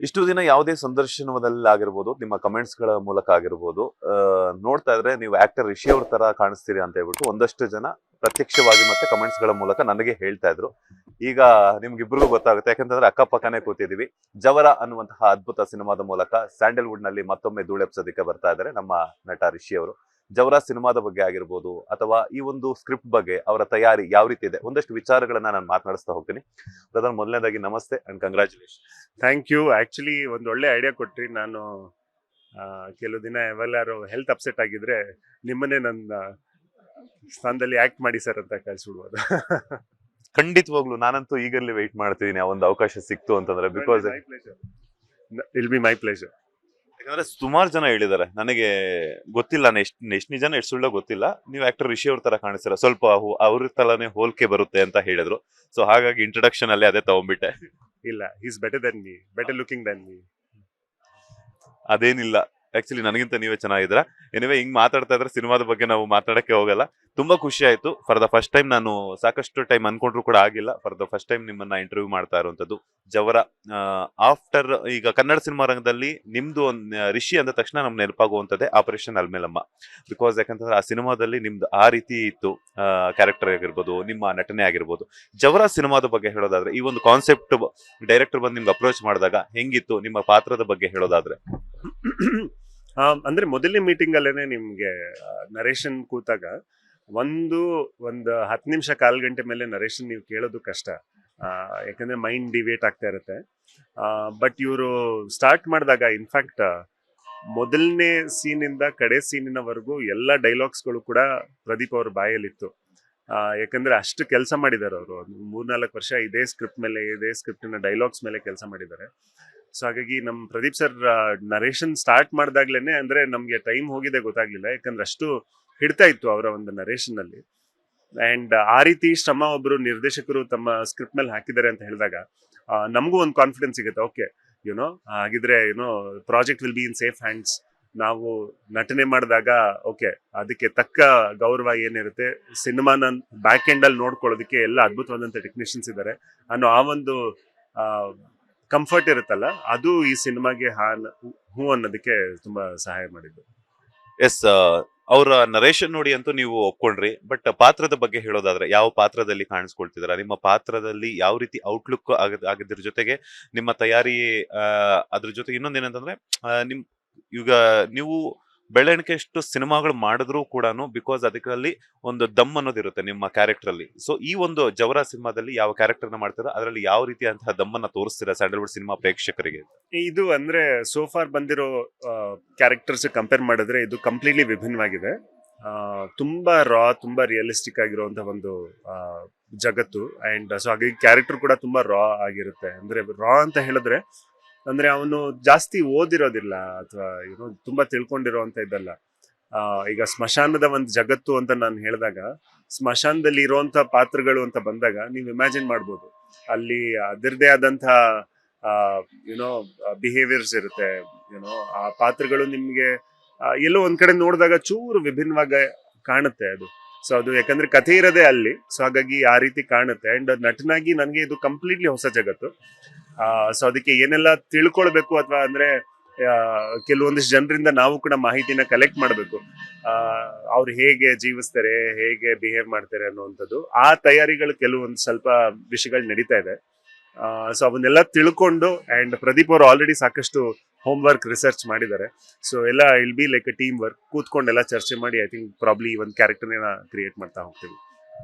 ಇಷ್ಟು ದಿನ ಯಾವುದೇ ಸಂದರ್ಶನದಲ್ಲಿ ಆಗಿರ್ಬೋದು, ನಿಮ್ಮ ಕಮೆಂಟ್ಸ್ ಗಳ ಮೂಲಕ ಆಗಿರ್ಬೋದು, ನೋಡ್ತಾ ಇದ್ರೆ ನೀವು ಆಕ್ಟರ್ ರಿಷಿ ಅವ್ರ ತರ ಕಾಣಿಸ್ತೀರಿ ಅಂತ ಹೇಳ್ಬಿಟ್ಟು ಒಂದಷ್ಟು ಜನ ಪ್ರತ್ಯಕ್ಷವಾಗಿ ಮತ್ತೆ ಕಮೆಂಟ್ಸ್ ಗಳ ಮೂಲಕ ನನಗೆ ಹೇಳ್ತಾ ಇದ್ರು. ಈಗ ನಿಮ್ಗಿಬ್ರಿಗೂ ಗೊತ್ತಾಗುತ್ತೆ, ಯಾಕಂತಂದ್ರೆ ಅಕ್ಕಪಕ್ಕನೆ ಕೂತಿದೀವಿ. ಜವರ ಅನ್ನುವಂತಹ ಅದ್ಭುತ ಸಿನಿಮಾದ ಮೂಲಕ ಸ್ಯಾಂಡಲ್ವುಡ್ ನಲ್ಲಿ ಮತ್ತೊಮ್ಮೆ ಧೂಳೆಪ್ಸೋದಕ್ಕೆ ಬರ್ತಾ ಇದ್ದಾರೆ ನಮ್ಮ ನಟ ರಿಷಿ ಅವರು. ಜವರ ಸಿನಿಮಾದ ಬಗ್ಗೆ ಆಗಿರ್ಬೋದು ಅಥವಾ ಈ ಒಂದು ಸ್ಕ್ರಿಪ್ಟ್ ಬಗ್ಗೆ ಅವರ ತಯಾರಿ ಯಾವ ರೀತಿ ಇದೆ, ಒಂದಷ್ಟು ವಿಚಾರಗಳನ್ನ ನಾನು ಮಾತನಾಡಿಸ್ತಾ ಹೋಗ್ತೀನಿ. ಬ್ರದರ್, ಮೊದಲನೇದಾಗಿ ನಮಸ್ತೆ and congratulation. Thank you. Actually ಒಂದು ಒಳ್ಳೆ ಐಡಿಯಾ ಕೊಟ್ರಿ. ನಾನು ಕೆಲವು ದಿನ ಯಾವೆಲ್ಲಾರು ಹೆಲ್ತ್ ಅಪ್ಸೆಟ್ ಆಗಿದ್ರೆ ನಿಮ್ಮನ್ನೇ ನನ್ನ ಸ್ಥಾನದಲ್ಲಿ ಆಕ್ಟ್ ಮಾಡಿ ಸರ್ ಅಂತ ಕಳ್ಸಿಬಿಡ್ಬೋದು. ಖಂಡಿತವಾಗ್ಲು ನಾನಂತೂ ಈಗಲೇ ವೆಯ್ಟ್ ಮಾಡ್ತಿದ್ದೀನಿ ಆ ಒಂದು ಅವಕಾಶ ಸಿಕ್ತು ಅಂತಂದ್ರೆ, ಬಿಕಾಸ್ ಇಲ್ ಬಿ ಮೈ ಪ್ಲೇಜರ್. ಯಾಕಂದ್ರೆ ಸುಮಾರು ಜನ ಹೇಳಿದ್ದಾರೆ, ನನಗೆ ಗೊತ್ತಿಲ್ಲ ಎಷ್ಟು ನಿಜನ ಎಷ್ಟು ಸುಳ್ಳ ಗೊತ್ತಿಲ್ಲ, ನೀವು ಆಕ್ಟರ್ ರಿಷಿ ಅವ್ರ ತರ ಕಾಣಿಸ್ತೀರ, ಸ್ವಲ್ಪ ಅವ್ರ ತಲಾನೇ ಹೋಲಿಕೆ ಬರುತ್ತೆ ಅಂತ ಹೇಳಿದ್ರು. ಸೊ ಹಾಗಾಗಿ ಇಂಟ್ರೊಡಕ್ಷನ್ ಅಲ್ಲಿ ಅದೇ ತಗೊಂಡ್ಬಿಟ್ಟೆ. ಇಲ್ಲ, is better than me, better looking than me. ಅದೇನಿಲ್ಲ, ಆಕ್ಚುಲಿ ನನಗಿಂತ ನೀವೇ ಚೆನ್ನಾಗಿದ್ದೀರಾ. ಎನಿವೆ, ಹಿಂಗ್ ಮಾತಾಡ್ತಾ ಇದ್ರೆ ಸಿನಿಮಾದ ಬಗ್ಗೆ ನಾವು ಮಾತಾಡಕ್ಕೆ ಹೋಗಲ್ಲ. ತುಂಬಾ ಖುಷಿ ಆಯ್ತು. ಫಾರ್ ದ ಫಸ್ಟ್ ಟೈಮ್, ನಾನು ಸಾಕಷ್ಟು ಟೈಮ್ ಅನ್ಕೊಂಡ್ರು ಕೂಡ ಆಗಿಲ್ಲ, ಫಾರ್ ದ ಫಸ್ಟ್ ಟೈಮ್ ನಿಮ್ಮನ್ನ ಇಂಟರ್ವ್ಯೂ ಮಾಡ್ತಾ ಇರುವಂತದ್ದು. ಜವರ ಆಫ್ಟರ್ ಈಗ ಕನ್ನಡ ಸಿನಿಮಾ ರಂಗದಲ್ಲಿ ನಿಮ್ದು ರಿಷಿ ಅಂದ ತಕ್ಷಣ ನಮ್ಗೆ ನೆನಪಾಗುವಂತದ್ದೇ ಆಪರೇಷನ್ ಅಲ್ಮೇಲಮ್ಮ. ಬಿಕಾಸ್ ಯಾಕಂತಂದ್ರೆ ಆ ಸಿನಿಮಾದಲ್ಲಿ ನಿಮ್ದು ಆ ರೀತಿ ಇತ್ತು, ಕ್ಯಾರೆಕ್ಟರ್ ಆಗಿರ್ಬೋದು, ನಿಮ್ಮ ನಟನೆ ಆಗಿರ್ಬೋದು. ಜವರ ಸಿನಿಮಾದ ಬಗ್ಗೆ ಹೇಳೋದಾದ್ರೆ, ಈ ಒಂದು ಕಾನ್ಸೆಪ್ಟ್ ಡೈರೆಕ್ಟರ್ ಬಂದು ನಿಮ್ಗೆ ಅಪ್ರೋಚ್ ಮಾಡಿದಾಗ ಹೆಂಗಿತ್ತು, ನಿಮ್ಮ ಪಾತ್ರದ ಬಗ್ಗೆ ಹೇಳೋದಾದ್ರೆ? ಅಂದ್ರೆ ಮೊದಲನೇ ಮೀಟಿಂಗ್ ಅಲ್ಲೇನೆ ನಿಮ್ಗೆ ನರೇಶನ್ ಕೂತಾಗ ಒಂದು 10 ನಿಮಿಷ ಕಾಲ್ ಗಂಟೆ ಮೇಲೆ ನರೇಶನ್ ನೀವು ಕೇಳೋದು ಕಷ್ಟ. ಯಾಕಂದ್ರೆ ಮೈಂಡ್ ಡಿವೇಟ್ ಆಗ್ತಾ ಇರುತ್ತೆ. ಬಟ್ ಇವರು ಸ್ಟಾರ್ಟ್ ಮಾಡಿದಾಗ ಇನ್ಫ್ಯಾಕ್ಟ್ ಮೊದಲನೇ ಸೀನಿಂದ ಕಡೆ ಸೀನಿನವರೆಗೂ ಎಲ್ಲ ಡೈಲಾಗ್ಸ್ಗಳು ಕೂಡ ಪ್ರದೀಪ್ ಅವ್ರ ಬಾಯಲ್ಲಿತ್ತು. ಯಾಕಂದ್ರೆ ಅಷ್ಟು ಕೆಲಸ ಮಾಡಿದ್ದಾರೆ ಅವರು. 3-4 ವರ್ಷ ಇದೇ ಸ್ಕ್ರಿಪ್ಟ್ ಮೇಲೆ, ಇದೇ ಸ್ಕ್ರಿಪ್ಟಿನ ಡೈಲಾಗ್ಸ್ ಮೇಲೆ ಕೆಲಸ ಮಾಡಿದ್ದಾರೆ. ಸೊ ಹಾಗಾಗಿ ನಮ್ಮ ಪ್ರದೀಪ್ ಸರ್ ನರೇಶನ್ ಸ್ಟಾರ್ಟ್ ಮಾಡಿದಾಗ್ಲೇನೆ ಅಂದ್ರೆ ನಮ್ಗೆ ಟೈಮ್ ಹೋಗಿದೆ ಗೊತ್ತಾಗ್ಲಿಲ್ಲ, ಯಾಕಂದ್ರೆ ಅಷ್ಟು ಹಿಡ್ತಾ ಇತ್ತು ಅವರ ಒಂದು ನರೇಶನ್ ಅಲ್ಲಿ. ಅಂಡ್ ಆ ರೀತಿ ಶ್ರಮ ಒಬ್ರು ನಿರ್ದೇಶಕರು ತಮ್ಮ ಸ್ಕ್ರಿಪ್ಟ್ ಮೇಲೆ ಹಾಕಿದ್ದಾರೆ ಅಂತ ಹೇಳಿದಾಗ ನಮಗೂ ಒಂದು ಕಾನ್ಫಿಡೆನ್ಸ್ ಸಿಗುತ್ತೆ. ಓಕೆ, ಯುನೋ ಹಾಗಿದ್ರೆ project will be in safe hands. ನಾವು ನಟನೆ ಮಾಡಿದಾಗ ಓಕೆ, ಅದಕ್ಕೆ ತಕ್ಕ ಗೌರವ ಏನಿರುತ್ತೆ, ಸಿನಿಮಾನ ಬ್ಯಾಕ್ ಎಂಡ್ ಅಲ್ಲಿ ನೋಡ್ಕೊಳ್ಳೋದಕ್ಕೆ ಎಲ್ಲ ಅದ್ಭುತವಾದಂತ ಟೆಕ್ನಿಷಿಯನ್ಸ್ ಇದ್ದಾರೆ ಅನ್ನೋ ಆ ಒಂದು ಕಂಫರ್ಟ್ ಇರುತ್ತಲ್ಲ, ಅದು ಈ ಸಿನಿಮಾಗೆ ಹೂ ಅನ್ನೋದಕ್ಕೆ ತುಂಬಾ ಸಹಾಯ ಮಾಡಿದ್ದು. ಎಸ್, ಅವರ ನರೇಶನ್ ನೋಡಿ ಅಂತೂ ನೀವು ಒಪ್ಕೊಂಡ್ರಿ. ಬಟ್ ಪಾತ್ರದ ಬಗ್ಗೆ ಹೇಳೋದಾದ್ರೆ, ಯಾವ ಪಾತ್ರದಲ್ಲಿ ಕಾಣಿಸ್ಕೊಳ್ತಿದಾರ, ನಿಮ್ಮ ಪಾತ್ರದಲ್ಲಿ ಯಾವ ರೀತಿ ಔಟ್ಲುಕ್ ಆಗಿದ್ರ ಜೊತೆಗೆ ನಿಮ್ಮ ತಯಾರಿ, ಅದ್ರ ಜೊತೆಗೆ ಇನ್ನೊಂದೇನಂತಂದ್ರೆ, ನಿಮ್ ಈಗ ನೀವು ಬೆಳವಣಿಗೆಷ್ಟು ಸಿನಿಮಾಗಳು ಮಾಡಿದ್ರು ಕೂಡ ಬಿಕಾಸ್ ಅದರಲ್ಲಿ ಒಂದು ದಮ್ ಅನ್ನೋದಿರುತ್ತೆ ನಿಮ್ಮ ಕ್ಯಾರೆಕ್ಟರ್ ಅಲ್ಲಿ. ಸೊ ಈ ಒಂದು ಜವರ ಸಿನಿಮಾದಲ್ಲಿ ಯಾವ ಕ್ಯಾರೆಕ್ಟರ್ ನ ಮಾಡ್ತೀರಾ, ಅದರಲ್ಲಿ ಯಾವ ರೀತಿಯಂತಹ ದಮ್ಮನ್ನ ತೋರಿಸ್ತೀರಾ ಸ್ಯಾಂಡಲ್ವುಡ್ ಸಿನಿಮಾ ಪ್ರೇಕ್ಷಕರಿಗೆ? ಇದು ಅಂದ್ರೆ ಸೋಫಾರ್ ಬಂದಿರೋ ಕ್ಯಾರೆಕ್ಟರ್ಸ್ ಕಂಪೇರ್ ಮಾಡಿದ್ರೆ ಇದು ಕಂಪ್ಲೀಟ್ಲಿ ವಿಭಿನ್ನವಾಗಿದೆ. ತುಂಬಾ ತುಂಬಾ ರಿಯಲಿಸ್ಟಿಕ್ ಆಗಿರುವಂತ ಒಂದು ಜಗತ್ತು. ಅಂಡ್ ಸೊ ಹಾಗಾಗಿ ಕ್ಯಾರೆಕ್ಟರ್ ಕೂಡ ತುಂಬಾ ಆಗಿರುತ್ತೆ. ಅಂದ್ರೆ ಅಂತ ಹೇಳಿದ್ರೆ ಅಂದ್ರೆ ಅವನು ಜಾಸ್ತಿ ಓದಿರೋದಿಲ್ಲ ಅಥವಾ ತುಂಬಾ ತಿಳ್ಕೊಂಡಿರೋಂತ ಇದ್ದಲ್ಲ. ಈಗ ಸ್ಮಶಾನದ ಒಂದು ಜಗತ್ತು ಅಂತ ನಾನು ಹೇಳಿದಾಗ, ಸ್ಮಶಾನದಲ್ಲಿ ಇರುವಂತ ಪಾತ್ರಗಳು ಅಂತ ಬಂದಾಗ ನೀವು ಇಮ್ಯಾಜಿನ್ ಮಾಡ್ಬೋದು, ಅಲ್ಲಿ ಅದರದೇ ಆದಂತ ಬಿಹೇವಿಯರ್ಸ್ ಇರುತ್ತೆ. ಆ ಪಾತ್ರಗಳು ನಿಮ್ಗೆ ಎಲ್ಲೋ ಒಂದ್ ಕಡೆ ನೋಡಿದಾಗ ಚೂರು ವಿಭಿನ್ನವಾಗಿ ಕಾಣುತ್ತೆ ಅದು. ಸೊ ಅದು ಯಾಕಂದ್ರೆ ಕಥೆ ಇರೋದೇ ಅಲ್ಲಿ, ಸೊ ಹಾಗಾಗಿ ಆ ರೀತಿ ಕಾಣುತ್ತೆ. ಅಂಡ್ ನಟನಾಗಿ ನನಗೆ ಇದು ಕಂಪ್ಲೀಟ್ಲಿ ಹೊಸ ಜಗತ್ತು. ಸೊ ಅದಕ್ಕೆ ಏನೆಲ್ಲ ತಿಳ್ಕೊಳ್ಬೇಕು ಅಥವಾ ಅಂದ್ರೆ ಕೆಲವೊಂದಿಷ್ಟು ಜನರಿಂದ ನಾವು ಕೂಡ ಮಾಹಿತಿನ ಕಲೆಕ್ಟ್ ಮಾಡಬೇಕು. ಅವ್ರು ಹೇಗೆ ಜೀವಿಸ್ತಾರೆ, ಹೇಗೆ ಬಿಹೇವ್ ಮಾಡ್ತಾರೆ ಅನ್ನುವಂಥದ್ದು, ಆ ತಯಾರಿಗಳು ಕೆಲವೊಂದು ಸ್ವಲ್ಪ ವಿಷಯಗಳು ನಡೀತಾ ಇದೆ. ಸೊ ಅವನ್ನೆಲ್ಲ ತಿಳ್ಕೊಂಡು, ಅಂಡ್ ಪ್ರದೀಪ್ ಅವರು ಆಲ್ರೆಡಿ ಸಾಕಷ್ಟು ಹೋಮ್ ವರ್ಕ್ ರಿಸರ್ಚ್ ಮಾಡಿದ್ದಾರೆ. ಸೊ ಎಲ್ಲ will be like a team work, ಕೂತ್ಕೊಂಡೆಲ್ಲ ಚರ್ಚೆ ಮಾಡಿ ಐ ಥಿಂಕ್ ಪ್ರಾಬ್ಲಿ ಒಂದು ಕ್ಯಾರೆಕ್ಟರ್ನ ಕ್ರಿಯೇಟ್ ಮಾಡ್ತಾ ಹೋಗ್ತೀವಿ.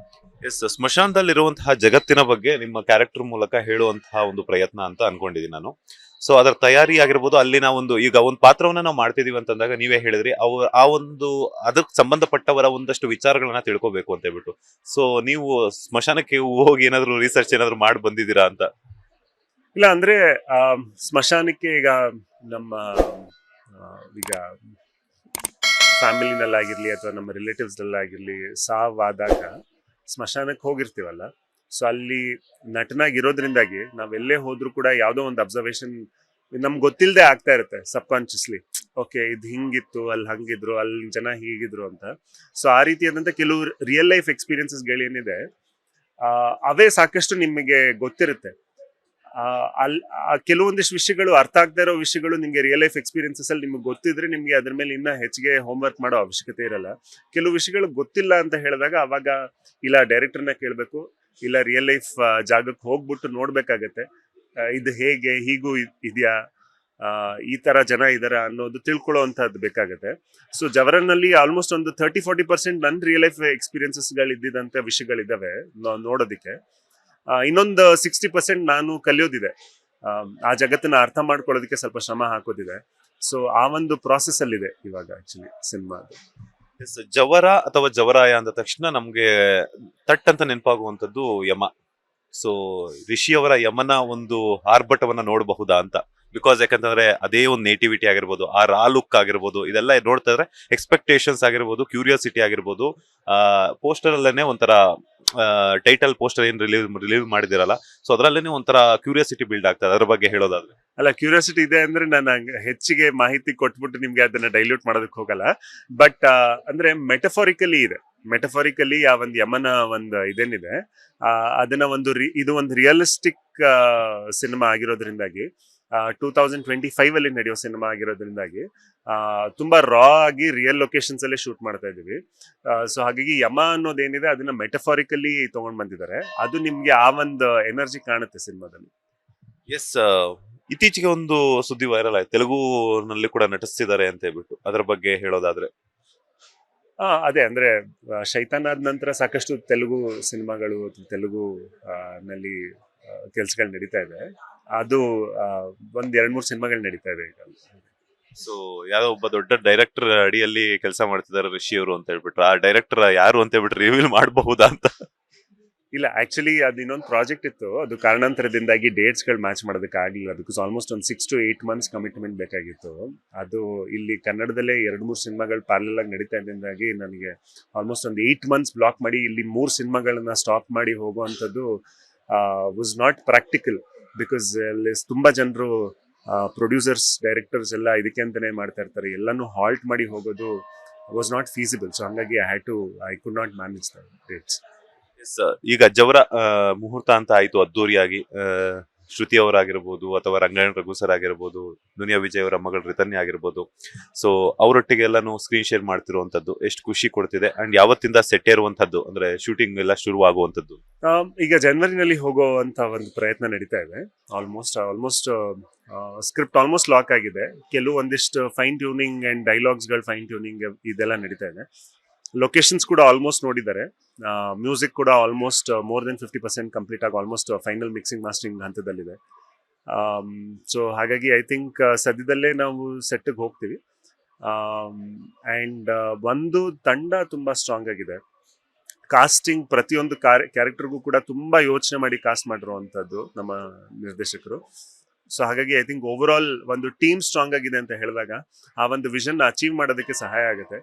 ಎಸ್, ಸ್ಮಶಾನದಲ್ಲಿರುವಂತಹ ಜಗತ್ತಿನ ಬಗ್ಗೆ ನಿಮ್ಮ ಕ್ಯಾರೆಕ್ಟರ್ ಮೂಲಕ ಹೇಳುವಂತಹ ಒಂದು ಪ್ರಯತ್ನ ಅಂತ ಅನ್ಕೊಂಡಿದ್ದೀನಿ ನಾನು. ಸೊ ಅದರ ತಯಾರಿ ಆಗಿರ್ಬೋದು, ಅಲ್ಲಿನ ಈಗ ಒಂದು ಪಾತ್ರವನ್ನ ನಾವು ಮಾಡ್ತಿದೀವಿ ಅಂತಂದಾಗ ನೀವೇ ಹೇಳಿದ್ರಿ, ಆ ಒಂದು ಅದಕ್ಕೆ ಸಂಬಂಧಪಟ್ಟವರ ಒಂದಷ್ಟು ವಿಚಾರಗಳನ್ನ ತಿಳ್ಕೊಬೇಕು ಅಂತ ಹೇಳ್ಬಿಟ್ಟು. ಸೊ ನೀವು ಸ್ಮಶಾನಕ್ಕೆ ಹೋಗಿ ಏನಾದ್ರು ರಿಸರ್ಚ್ ಏನಾದ್ರು ಮಾಡಿ ಬಂದಿದ್ದೀರಾ ಅಂತ? ಇಲ್ಲ, ಅಂದ್ರೆ ಸ್ಮಶಾನಕ್ಕೆ ಈಗ ನಮ್ಮ ಈಗ ಫ್ಯಾಮಿಲಿನಲ್ಲಾಗಿರ್ಲಿ ಅಥವಾ ನಮ್ಮ ರಿಲೇಟಿವ್ಸ್ ನಲ್ಲಾಗಿರ್ಲಿ ಸಾವಾದಾಗ ಸ್ಮಶಾನಕ್ಕೆ ಹೋಗಿರ್ತೀವಲ್ಲ. ಸೊ ಅಲ್ಲಿ ನಟನಾಗಿರೋದ್ರಿಂದಾಗಿ ನಾವೆಲ್ಲೇ ಹೋದ್ರು ಕೂಡ ಯಾವುದೋ ಒಂದು ಅಬ್ಸರ್ವೇಷನ್ ನಮ್ಗೆ ಗೊತ್ತಿಲ್ಲದೆ ಆಗ್ತಾ ಇರುತ್ತೆ ಸಬ್ ಕಾನ್ಶಿಯಸ್ಲಿ. ಓಕೆ, ಇದು ಹಿಂಗಿತ್ತು, ಅಲ್ಲಿ ಹಂಗಿದ್ರು, ಅಲ್ಲಿ ಜನ ಹೀಗಿದ್ರು ಅಂತ. ಸೊ ಆ ರೀತಿಯಾದಂತ ಕೆಲವು ರಿಯಲ್ ಲೈಫ್ ಎಕ್ಸ್ಪೀರಿಯನ್ಸಸ್ಗಳೇನಿದೆ ಅವೇ ಸಾಕಷ್ಟು ನಿಮಗೆ ಗೊತ್ತಿರುತ್ತೆ. ಕೆಲವೊಂದಿಷ್ಟು ವಿಷಯಗಳು ಅರ್ಥ ಆಗದೆ ಇರೋ ವಿಷಯಗಳು ನಿಮ್ಗೆ ರಿಯಲ್ ಲೈಫ್ ಎಕ್ಸ್ಪೀರಿಯನ್ಸಸ್ ಅಲ್ಲಿ ನಿಮ್ಗೆ ಗೊತ್ತಿದ್ರೆ ನಿಮ್ಗೆ ಅದ್ರ ಮೇಲೆ ಇನ್ನ ಹೆಚ್ಚಿಗೆ ಹೋಮ್ವರ್ಕ್ ಮಾಡೋ ಅವಶ್ಯಕತೆ ಇರಲ್ಲ. ಕೆಲವು ವಿಷಯಗಳು ಗೊತ್ತಿಲ್ಲ ಅಂತ ಹೇಳಿದಾಗ ಅವಾಗ ಇಲ್ಲ ಡೈರೆಕ್ಟರ್ನ ಕೇಳಬೇಕು, ಇಲ್ಲ ರಿಯಲ್ ಲೈಫ್ ಜಾಗಕ್ಕೆ ಹೋಗ್ಬಿಟ್ಟು ನೋಡ್ಬೇಕಾಗತ್ತೆ. ಇದು ಹೇಗೆ ಹೀಗೂ ಇದೆಯಾ, ಈ ತರ ಜನ ಇದಾರ ಅನ್ನೋದು ತಿಳ್ಕೊಳ್ಳೋವಂಥದ್ದು ಬೇಕಾಗತ್ತೆ. ಸೊ ಜವರನಲ್ಲಿ ಆಲ್ಮೋಸ್ಟ್ ಒಂದು 30-40% ನನ್ ರಿಯಲ್ ಲೈಫ್ ಎಕ್ಸ್ಪೀರಿಯನ್ಸಸ್ ಗಳಿದ್ದಂತ ವಿಷಯಗಳಿದಾವೆ ನೋಡೋದಿಕ್ಕೆ. ಇನ್ನೊಂದು 60% ನಾನು ಕಲಿಯೋದಿದೆ, ಆ ಜಗತ್ತನ್ನ ಅರ್ಥ ಮಾಡ್ಕೊಳ್ಳೋದಕ್ಕೆ ಸ್ವಲ್ಪ ಶ್ರಮ ಹಾಕೋದಿದೆ. ಸೊ ಆ ಒಂದು ಪ್ರಾಸೆಸ್ ಅಲ್ಲಿದೆ ಇವಾಗ ಆಕ್ಚುಲಿ ಸಿನಿಮಾ. ಜವರ ಅಥವಾ ಜವರಾಯ ಅಂದ ತಕ್ಷಣ ನಮ್ಗೆ ತಟ್ ಅಂತ ನೆನಪಾಗುವಂತದ್ದು ಯಮ. ಸೊ ರಿಷಿ ಅವರ ಯಮನ ಒಂದು ಆರ್ಭಟವನ್ನ ನೋಡಬಹುದಾ ಅಂತ. ಬಿಕಾಸ್ ಯಾಕಂತಂದ್ರೆ ಅದೇ ಒಂದು ನೇಟಿವಿಟಿ ಆಗಿರ್ಬೋದು, ಆ ರಾ ಲುಕ್ ಆಗಿರ್ಬೋದು, ಇದೆಲ್ಲ ನೋಡ್ತಾ ಇದ್ರೆ ಎಕ್ಸ್ಪೆಕ್ಟೇಷನ್ಸ್ ಆಗಿರ್ಬೋದು, ಕ್ಯೂರಿಯಾಸಿಟಿ ಆಗಿರ್ಬೋದು, ಪೋಸ್ಟರ್ ಅಲ್ಲೇನೆ ಒಂಥರ ಟೈಟಲ್ ಪೋಸ್ಟರ್ ಏನ್ ರಿಲೀವ್ ಮಾಡಿದಿರಲ್ಲ, ಸೊ ಅದರಲ್ಲೇನೆ ಒಂಥರ ಕ್ಯೂರಿಯಾಸಿಟಿ ಬಿಲ್ಡ್ ಆಗ್ತದೆ. ಅದ್ರ ಬಗ್ಗೆ ಹೇಳೋದಾದ್ರೆ ಅಲ್ಲ, ಕ್ಯೂರಿಯಾಸಿಟಿ ಇದೆ ಅಂದ್ರೆ ನಾನು ಹೆಚ್ಚಿಗೆ ಮಾಹಿತಿ ಕೊಟ್ಬಿಟ್ಟು ನಿಮ್ಗೆ ಅದನ್ನ ಡೈಲ್ಯೂಟ್ ಮಾಡೋದಕ್ಕೆ ಹೋಗಲ್ಲ. ಬಟ್ ಅಂದ್ರೆ ಮೆಟಫಾರಿಕಲಿ ಇದೆ. ಮೆಟಫಾರಿಕಲಿ ಆ ಒಂದು ಯಮನ ಒಂದು ಇದೇನಿದೆ ಅದನ್ನ ಇದು ಒಂದು ರಿಯಲಿಸ್ಟಿಕ್ ಸಿನಿಮಾ ಆಗಿರೋದ್ರಿಂದಾಗಿ, 2025 ಅಲ್ಲಿ ನಡೆಯೋ ಸಿನಿಮಾ ಆಗಿರೋದ್ರಿಂದಾಗಿ ತುಂಬಾ ರಾ ಆಗಿ ರಿಯಲ್ ಲೊಕೇಶನ್ಸ್ ಅಲ್ಲೇ ಶೂಟ್ ಮಾಡ್ತಾ ಇದೀವಿ. ಸೊ ಹಾಗಾಗಿ ಯಮ ಅನ್ನೋದೇನಿದೆ ಅದನ್ನ ಮೆಟಫಾರಿಕಲಿ ತಗೊಂಡ್ ಬಂದಿದ್ದಾರೆ. ಅದು ನಿಮ್ಗೆ ಆ ಒಂದು ಎನರ್ಜಿ ಕಾಣುತ್ತೆ ಸಿನಿಮಾದಲ್ಲಿ. ಎಸ್, ಇತ್ತೀಚೆಗೆ ಒಂದು ಸುದ್ದಿ ವೈರಲ್ ಆಯ್ತು, ತೆಲುಗುನಲ್ಲಿ ಕೂಡ ನಟಿಸ್ತಿದ್ದಾರೆ ಅಂತ ಹೇಳ್ಬಿಟ್ಟು, ಅದ್ರ ಬಗ್ಗೆ ಹೇಳೋದಾದ್ರೆ. ಅದೇ ಅಂದ್ರೆ ಶೈತಾನ್ ಆದ ನಂತರ ಸಾಕಷ್ಟು ತೆಲುಗು ಸಿನಿಮಾಗಳು ತೆಲುಗು ನಲ್ಲಿ ಕೆಲ್ಸಗಳು ನಡೀತಾ ಇದೆ. ಅದು ಒಂದ್ 2-3 ಸಿನಿಮಾಗಳು ನಡೀತಾ ಇದೆ ಈಗ. ಸೊ ಯಾರೋ ಒಬ್ಬ ದೊಡ್ಡ ಡೈರೆಕ್ಟರ್ ಅಡಿಯಲ್ಲಿ ಕೆಲಸ ಮಾಡ್ತಿದ್ದಾರೆ ರಿಷಿ ಅವರು ಅಂತ ಹೇಳ್ಬಿಟ್ರು. ಆ ಡೈರೆಕ್ಟರ್ ಯಾರು ಅಂತ ಹೇಳ್ಬಿಟ್ಟು ರಿವೀಲ್ ಮಾಡಬಹುದಾ ಅಂತ? ಇಲ್ಲ, ಆಕ್ಚುಲಿ ಅದು ಇನ್ನೊಂದು ಪ್ರಾಜೆಕ್ಟ್ ಇತ್ತು, ಅದು ಕಾರಣಾಂತರದಿಂದಾಗಿ ಡೇಟ್ಸ್ ಗಳು ಮ್ಯಾಚ್ ಮಾಡೋದಕ್ಕೆ ಆಗ್ಲಿಲ್ಲ. ಬಿಕಾಸ್ ಆಲ್ಮೋಸ್ಟ್ ಒಂದು 6 to 8 months ಕಮಿಟ್ಮೆಂಟ್ ಬೇಕಾಗಿತ್ತು. ಅದು ಇಲ್ಲಿ ಕನ್ನಡದಲ್ಲೇ 2-3 ಸಿನಿಮಾಗಳು ಪ್ಯಾರಲಲ್ ಆಗಿ ನಡೀತಾ ಇದ್ದಿಂದಾಗಿ ನನಗೆ ಆಲ್ಮೋಸ್ಟ್ ಒಂದು 8 months ಬ್ಲಾಕ್ ಮಾಡಿ ಇಲ್ಲಿ 3 ಸಿನಿಮಾಗಳನ್ನ ಸ್ಟಾಪ್ ಮಾಡಿ ಹೋಗುವಂಥದ್ದು ವಾಸ್ ನಾಟ್ ಪ್ರಾಕ್ಟಿಕಲ್. ಬಿಕಾಸ್ ಅಲ್ಲಿ ತುಂಬಾ ಜನರು ಪ್ರೊಡ್ಯೂಸರ್ಸ್, ಡೈರೆಕ್ಟರ್ಸ್ ಎಲ್ಲ ಇದಕ್ಕೆ ಅಂತಾನೆ ಮಾಡ್ತಾ ಇರ್ತಾರೆ. ಎಲ್ಲಾನು ಹಾಲ್ಟ್ ಮಾಡಿ ಹೋಗೋದು ವಾಸ್ ನಾಟ್ ಫೀಸಿಬಲ್. ಸೊ ಹಂಗಾಗಿ I could not manage the dates. ಈಗ ಜವರ ಮುಹೂರ್ತ ಅಂತ ಆಯ್ತು ಅದ್ದೂರಿಯಾಗಿ. ಶ್ರುತಿ ಅವರಾಗಿರ್ಬೋದು ಅಥವಾ ರಂಗಾಯಣ ರಘು ಸರ್ ಆಗಿರ್ಬೋದು, ದುನಿಯಾ ವಿಜಯ್ ಅವರ ಮಗಳು ರಿತನ್ಯ ಆಗಿರ್ಬೋದು, ಸೊ ಅವರೊಟ್ಟಿಗೆ ಎಲ್ಲಾನು ಸ್ಕ್ರೀನ್ ಶೇರ್ ಮಾಡ್ತಿರುವಂತದ್ದು ಎಷ್ಟು ಖುಷಿ ಕೊಡ್ತಿದೆ. ಅಂಡ್ ಯಾವತ್ತಿಂದ ಸೆಟ್ ಇರುವಂತದ್ದು ಅಂದ್ರೆ ಶೂಟಿಂಗ್ ಎಲ್ಲ ಶುರು ಆಗುವಂತದ್ದು? ಈಗ ಜನವರಿನಲ್ಲಿ ಹೋಗುವಂತ ಒಂದು ಪ್ರಯತ್ನ ನಡೀತಾ ಇದೆ. ಆಲ್ಮೋಸ್ಟ್ ಸ್ಕ್ರಿಪ್ಟ್ ಆಲ್ಮೋಸ್ಟ್ ಲಾಕ್ ಆಗಿದೆ. ಒಂದಿಷ್ಟು ಫೈನ್ ಟ್ಯೂನಿಂಗ್ ಅಂಡ್ ಡೈಲಾಗ್ಸ್ ಗಳು ಫೈನ್ ಟ್ಯೂನಿಂಗ್ ಇದೆಲ್ಲ ನಡೀತಾ ಇದೆ. ಲೊಕೇಶನ್ಸ್ ಕೂಡ ಆಲ್ಮೋಸ್ಟ್ ನೋಡಿದ್ದಾರೆ. ಮ್ಯೂಸಿಕ್ ಕೂಡ ಆಲ್ಮೋಸ್ಟ್ ಮೋರ್ ದೆನ್ 50% ಕಂಪ್ಲೀಟ್ ಆಗಿ ಆಲ್ಮೋಸ್ಟ್ ಫೈನಲ್ ಮಿಕ್ಸಿಂಗ್ ಮಾಸ್ಟರಿಂಗ್ ಹಂತದಲ್ಲಿದೆ. ಸೊ ಹಾಗಾಗಿ ಐ ಥಿಂಕ್ ಸದ್ಯದಲ್ಲೇ ನಾವು ಸೆಟ್ಗೆ ಹೋಗ್ತೀವಿ. ಅಂಡ್ ಒಂದು ತಂಡ ತುಂಬಾ ಸ್ಟ್ರಾಂಗ್ ಆಗಿದೆ. ಕಾಸ್ಟಿಂಗ್ ಪ್ರತಿಯೊಂದು ಕ್ಯಾರೆಕ್ಟರ್ಗೂ ಕೂಡ ತುಂಬಾ ಯೋಚನೆ ಮಾಡಿ ಕಾಸ್ಟ್ ಮಾಡಿರುವಂತದ್ದು ನಮ್ಮ ನಿರ್ದೇಶಕರು. ಸೊ ಹಾಗಾಗಿ ಐ ಥಿಂಕ್ ಓವರ್ ಆಲ್ ಒಂದು ಟೀಮ್ ಸ್ಟ್ರಾಂಗ್ ಆಗಿದೆ ಅಂತ ಹೇಳಿದಾಗ ಆ ಒಂದು ವಿಷನ್ ಅಚೀವ್ ಮಾಡೋದಕ್ಕೆ ಸಹಾಯ ಆಗುತ್ತೆ.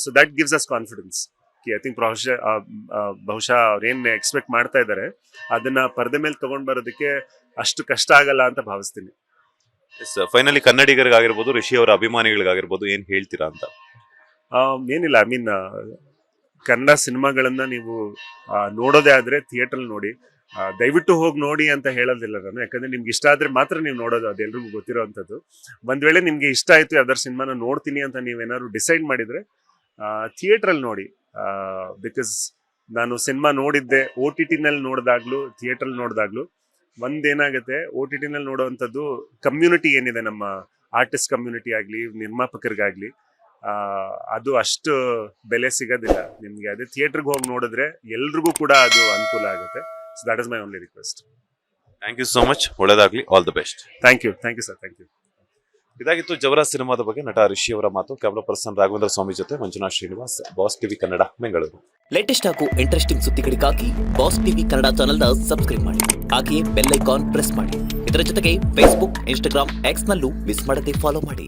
So that gives us confidence. I think ಬಹುಶಃ ಅವ್ರೇನ್ ಎಕ್ಸ್ಪೆಕ್ಟ್ ಮಾಡ್ತಾ ಇದ್ದಾರೆ ಅದನ್ನ ಪರದೆ ಮೇಲೆ ತಗೊಂಡ್ ಬರೋದಕ್ಕೆ ಅಷ್ಟು ಕಷ್ಟ ಆಗಲ್ಲ ಅಂತ ಭಾವಿಸ್ತೀನಿ. ಫೈನಲಿ ಕನ್ನಡಿಗರಿಗಾಗಿರ್ಬೋದು, ರಿಷಿ ಅವರ ಅಭಿಮಾನಿಗಳಿಗಾಗಿರ್ಬೋದು ಏನ್ ಹೇಳ್ತೀರಾ ಅಂತ? ಏನಿಲ್ಲ, ಐ ಮೀನ್ ಕನ್ನಡ ಸಿನಿಮಾಗಳನ್ನ ನೀವು ನೋಡೋದೇ ಆದ್ರೆ ಥಿಯೇಟರ್ ನೋಡಿ. ದಯವಿಟ್ಟು ಹೋಗಿ ನೋಡಿ ಅಂತ ಹೇಳೋದಿಲ್ಲ ನಾನು, ಯಾಕಂದ್ರೆ ನಿಮ್ಗೆ ಇಷ್ಟ ಆದ್ರೆ ಮಾತ್ರ ನೀವು ನೋಡೋದು. ಅದು ಎಲ್ರಿಗೂ ಗೊತ್ತಿರೋವಂಥದ್ದು. ಒಂದ್ ವೇಳೆ ನಿಮ್ಗೆ ಇಷ್ಟ ಆಯ್ತು ಯಾವ್ದಾರು ಸಿನಿಮಾನ ನೋಡ್ತೀನಿ ಅಂತ ನೀವೇನಾದ್ರು ಡಿಸೈಡ್ ಮಾಡಿದ್ರೆ ಥಿಯೇಟ್ರಲ್ಲಿ ನೋಡಿ. ಬಿಕಾಸ್ ನಾನು ಸಿನಿಮಾ ನೋಡಿದ್ದೆ OTT ನಲ್ಲಿ ನೋಡಿದಾಗ್ಲೂ ಥಿಯೇಟರ್ ನೋಡಿದಾಗ್ಲೂ ಒಂದೇನಾಗುತ್ತೆ, OTT ನಲ್ಲಿ ನೋಡುವಂಥದ್ದು ಕಮ್ಯುನಿಟಿ ಏನಿದೆ, ನಮ್ಮ ಆರ್ಟಿಸ್ಟ್ ಕಮ್ಯುನಿಟಿ ಆಗ್ಲಿ ನಿರ್ಮಾಪಕರಿಗಾಗ್ಲಿ, ಅದು ಅಷ್ಟು ಬೆಲೆ ಸಿಗೋದಿಲ್ಲ ನಿಮ್ಗೆ. ಅದೇ ಥಿಯೇಟರ್ಗೆ ಹೋಗಿ ನೋಡಿದ್ರೆ ಎಲ್ರಿಗೂ ಕೂಡ ಅದು ಅನುಕೂಲ ಆಗುತ್ತೆ. So that is my only request. Thank you so much. ಒಳ್ಳೆದಾಗ್ಲಿ. All the best. Thank you sir. Thank you. ಇದಾಗಿತ್ತು ಜವರ ಸಿನಿಮಾದ ಬಗ್ಗೆ ನಟ ರಿಷಿ ಅವರ ಮಾತು. ಕ್ಯಾಮರಾ ಪರ್ಸನ್ ರಾಘವೇಂದ್ರ ಸ್ವಾಮಿ ಜೊತೆ Manjunath Srinivas, boss TV Kannada, Bengaluru. Latest ಹಾಗೂ ಇಂಟ್ರೆಸ್ಟಿಂಗ್ ಸುದ್ದಿಗಳಿಗಾಗಿ ಬಾಸ್ ಟಿವಿ ಕನ್ನಡ ಚಾನೆಲ್ನ ಸಬ್ಸ್ಕ್ರೈಬ್ ಮಾಡಿ. ಹಾಗೆಯೇ ಬೆಲ್ ಐಕಾನ್ ಪ್ರೆಸ್ ಮಾಡಿ. ಇದರ ಜೊತೆಗೆ ಫೇಸ್ಬುಕ್, ಇನ್ಸ್ಟಾಗ್ರಾಮ್, ಎಕ್ಸ್ ನಲ್ಲೂ ಮಿಸ್ ಮಾಡದೆ ಫಾಲೋ ಮಾಡಿ.